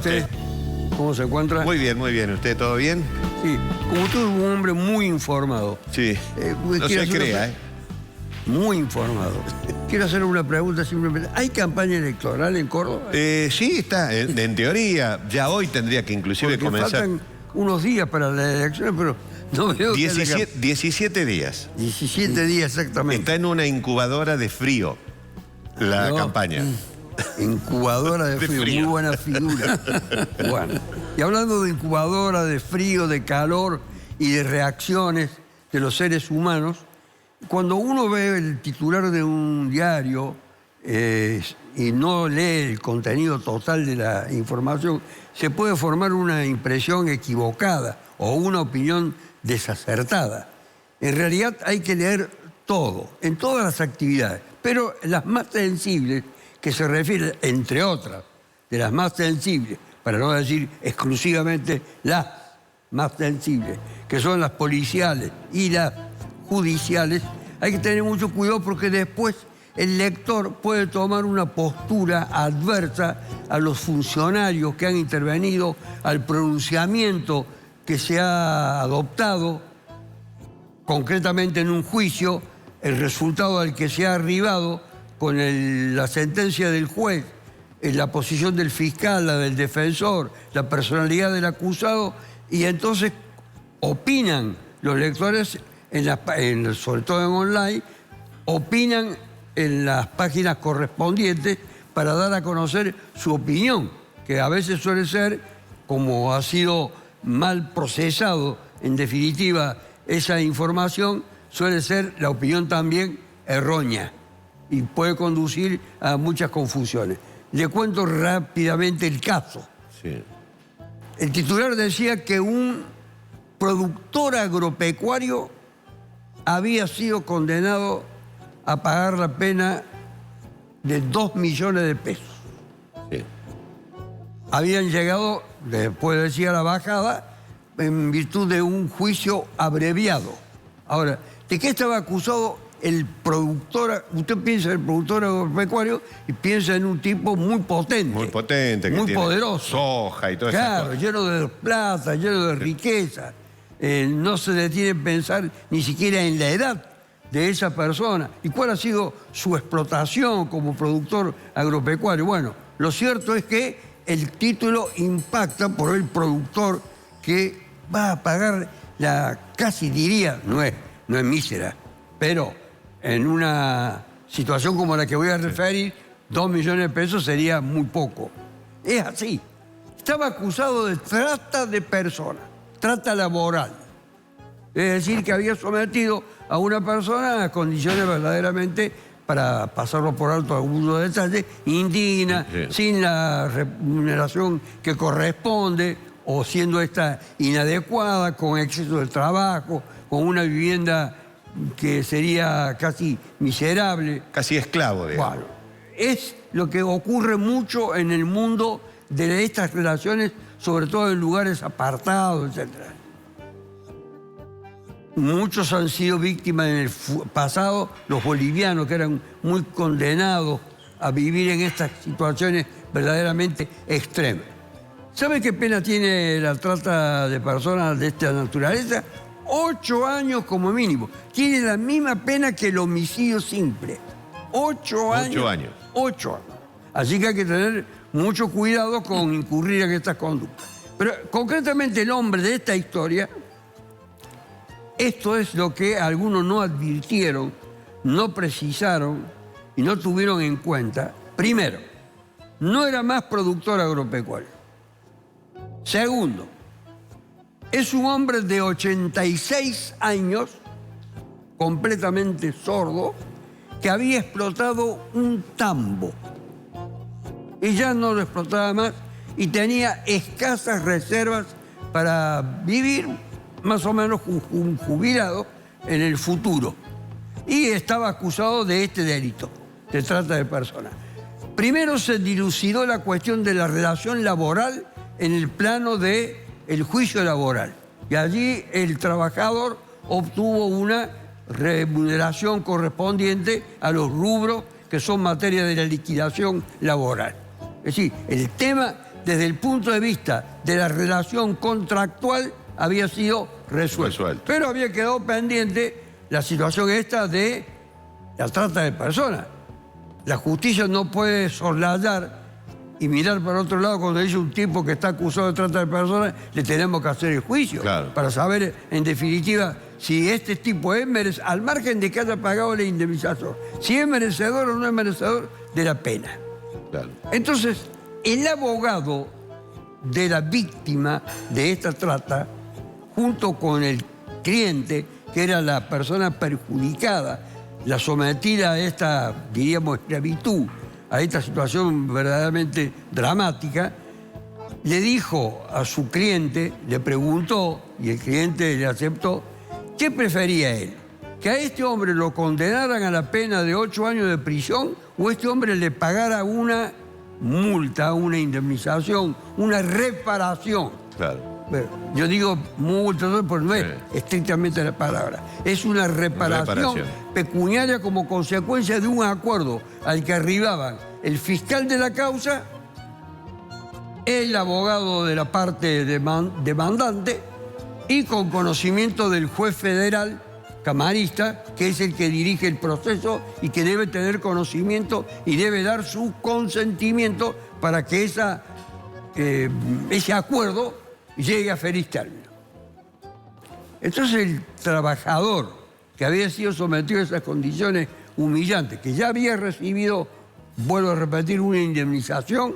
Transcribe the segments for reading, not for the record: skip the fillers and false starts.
¿Usted cómo se encuentra? Muy bien, muy bien. ¿Usted todo bien? Sí, como usted es un hombre muy informado. Sí. No se crea, ¿eh? Muy informado. Quiero hacer una pregunta simplemente. ¿Hay campaña electoral en Córdoba? Sí, está. En teoría, ya hoy tendría que inclusive Porque comenzar. faltan unos días para las elecciones, pero no veo 17 días. 17 días exactamente. Está en una incubadora de frío la campaña. Incubadora de frío, muy buena figura. Bueno, y hablando de incubadora, de frío, de calor y de reacciones de los seres humanos, cuando uno ve el titular de un diario y no lee el contenido total de la información, se puede formar una impresión equivocada o una opinión desacertada. En realidad hay que leer todo, en todas las actividades, pero las más sensibles, que se refieren, entre otras, de las más sensibles, para no decir exclusivamente las más sensibles, que son las policiales y las judiciales, hay que tener mucho cuidado porque después el lector puede tomar una postura adversa a los funcionarios que han intervenido, al pronunciamiento que se ha adoptado, concretamente en un juicio, el resultado al que se ha arribado con la sentencia del juez, la posición del fiscal, la del defensor, la personalidad del acusado, y entonces opinan los lectores, sobre todo en online, opinan en las páginas correspondientes para dar a conocer su opinión, que a veces suele ser, como ha sido mal procesado, en definitiva, esa información, suele ser la opinión también errónea y puede conducir a muchas confusiones. Le cuento rápidamente el caso. Sí. El titular decía que un productor agropecuario había sido condenado a pagar la pena de 2 millones de pesos. Sí. Habían llegado, después decía la bajada, en virtud de un juicio abreviado. Ahora, ¿de qué estaba acusado el productor? Usted piensa en el productor agropecuario y piensa en un tipo muy potente. Muy potente. Muy que poderoso. Tiene soja y todo eso. Claro, lleno de plata, lleno de riqueza. No se detiene en pensar ni siquiera en la edad de esa persona y cuál ha sido su explotación como productor agropecuario. Bueno, lo cierto es que el título impacta por el productor que va a pagar casi diría, no es mísera, pero en una situación como la que voy a referir, 2 millones de pesos sería muy poco. Es así. Estaba acusado de trata de personas, trata laboral. Es decir, que había sometido a una persona a condiciones verdaderamente, para pasarlo por alto algunos detalles, indignas, sin la remuneración que corresponde, o siendo esta inadecuada, con exceso de trabajo, con una vivienda que sería casi miserable. Casi esclavo, digamos. Bueno, es lo que ocurre mucho en el mundo de estas relaciones, sobre todo en lugares apartados, etc. Muchos han sido víctimas en el pasado, los bolivianos, que eran muy condenados a vivir en estas situaciones verdaderamente extremas. ¿Sabe qué pena tiene la trata de personas de esta naturaleza? 8 años como mínimo. Tiene la misma pena que el homicidio simple. 8 años. 8 años. 8 años. Así que hay que tener mucho cuidado con incurrir en estas conductas. Pero concretamente el hombre de esta historia, esto es lo que algunos no advirtieron, no precisaron y no tuvieron en cuenta. Primero, no era más productor agropecuario. Segundo, es un hombre de 86 años, completamente sordo, que había explotado un tambo. Y ya no lo explotaba más y tenía escasas reservas para vivir más o menos jubilado en el futuro. Y estaba acusado de este delito, de trata de personas. Primero se dilucidó la cuestión de la relación laboral en el plano del juicio laboral. Y allí el trabajador obtuvo una remuneración correspondiente a los rubros que son materia de la liquidación laboral. Es decir, el tema desde el punto de vista de la relación contractual, había sido resuelto. Pero había quedado pendiente la situación esta de la trata de personas. La justicia no puede soslayar y mirar para otro lado cuando dice un tipo que está acusado de trata de personas, le tenemos que hacer el juicio. Claro. Para saber, en definitiva, si este tipo es merecedor, al margen de que haya pagado la indemnización, si es merecedor o no es merecedor de la pena. Claro. Entonces, el abogado de la víctima de esta trata, junto con el cliente, que era la persona perjudicada, la sometida a esta, diríamos, esclavitud, a esta situación verdaderamente dramática, le dijo a su cliente, le preguntó, y el cliente le aceptó, ¿qué prefería él? ¿Que a este hombre lo condenaran a la pena de 8 años de prisión o este hombre le pagara una multa, una indemnización, una reparación? Claro. Bueno, yo digo multa, porque no es estrictamente la palabra. Es una reparación pecuniaria como consecuencia de un acuerdo al que arribaban el fiscal de la causa, el abogado de la parte demandante y con conocimiento del juez federal camarista, que es el que dirige el proceso y que debe tener conocimiento y debe dar su consentimiento para que ese acuerdo llegue a feliz término. Entonces el trabajador que había sido sometido a esas condiciones humillantes, que ya había recibido, vuelvo a repetir, una indemnización,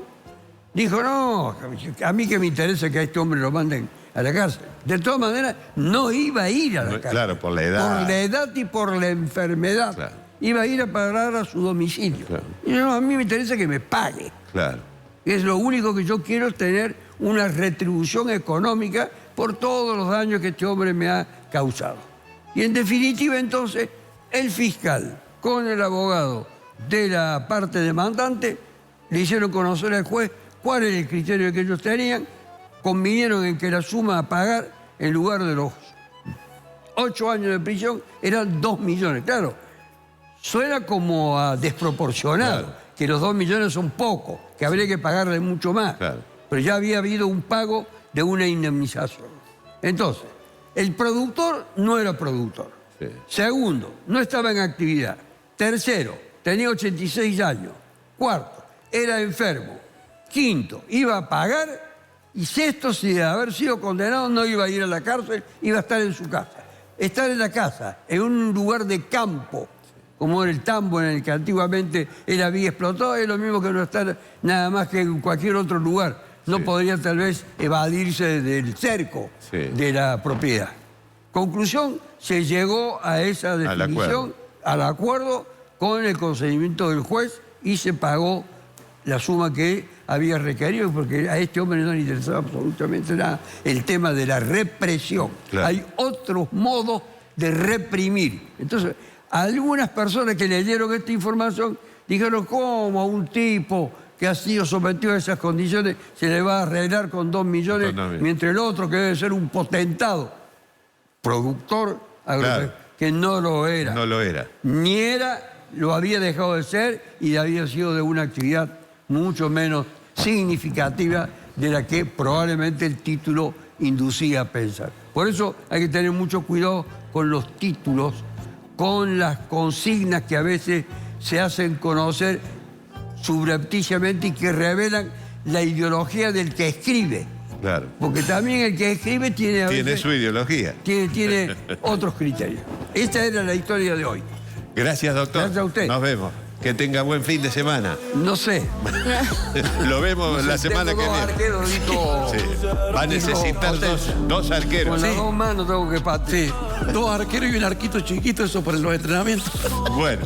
dijo, no, a mí que me interesa que a este hombre lo manden a la cárcel. De todas maneras, no iba a ir a la cárcel. Claro, por la edad. Por la edad y por la enfermedad. Claro. Iba a ir a parar a su domicilio. Claro. Y no, a mí me interesa que me pague. Claro. Es lo único que yo quiero, es tener una retribución económica por todos los daños que este hombre me ha causado. Y en definitiva, entonces, el fiscal con el abogado de la parte demandante le hicieron conocer al juez cuál era el criterio que ellos tenían, convinieron en que la suma a pagar, en lugar de los 8 años de prisión, eran 2 millones. Claro, suena como a desproporcionado, claro, que los 2 millones son poco, que habría que pagarle mucho más. Claro. Pero ya había habido un pago de una indemnización. Entonces, el productor no era productor. Sí. Segundo, no estaba en actividad. Tercero, tenía 86 años. Cuarto, era enfermo. Quinto, iba a pagar. Y sexto, si de haber sido condenado no iba a ir a la cárcel, iba a estar en su casa. Estar en la casa, en un lugar de campo, como era el tambo en el que antiguamente él había explotado, es lo mismo que no estar nada más que en cualquier otro lugar. No podría tal vez evadirse del cerco de la propiedad. Conclusión, se llegó a esa definición, al acuerdo con el consentimiento del juez y se pagó la suma que había requerido, porque a este hombre no le interesaba absolutamente nada el tema de la represión. Claro. Hay otros modos de reprimir. Entonces, algunas personas que leyeron esta información dijeron, ¿cómo a un tipo que ha sido sometido a esas condiciones se le va a arreglar con 2 millones, mientras el otro, que debe ser un potentado productor, claro, que no lo era? No lo era. Ni era, lo había dejado de ser y había sido de una actividad mucho menos significativa de la que probablemente el título inducía a pensar. Por eso hay que tener mucho cuidado con los títulos, con las consignas que a veces se hacen conocer subrepticiamente y que revelan la ideología del que escribe. Claro. Porque también el que escribe tiene a veces, su ideología. Tiene otros criterios. Esta era la historia de hoy. Gracias, doctor. Gracias a usted. Nos vemos. Que tenga buen fin de semana. No sé. Lo vemos la semana que viene. Arqueros, va a necesitar dos arqueros. Con las 2 manos tengo que patear. Sí, 2 arqueros y un arquito chiquito, eso para los entrenamientos. Bueno.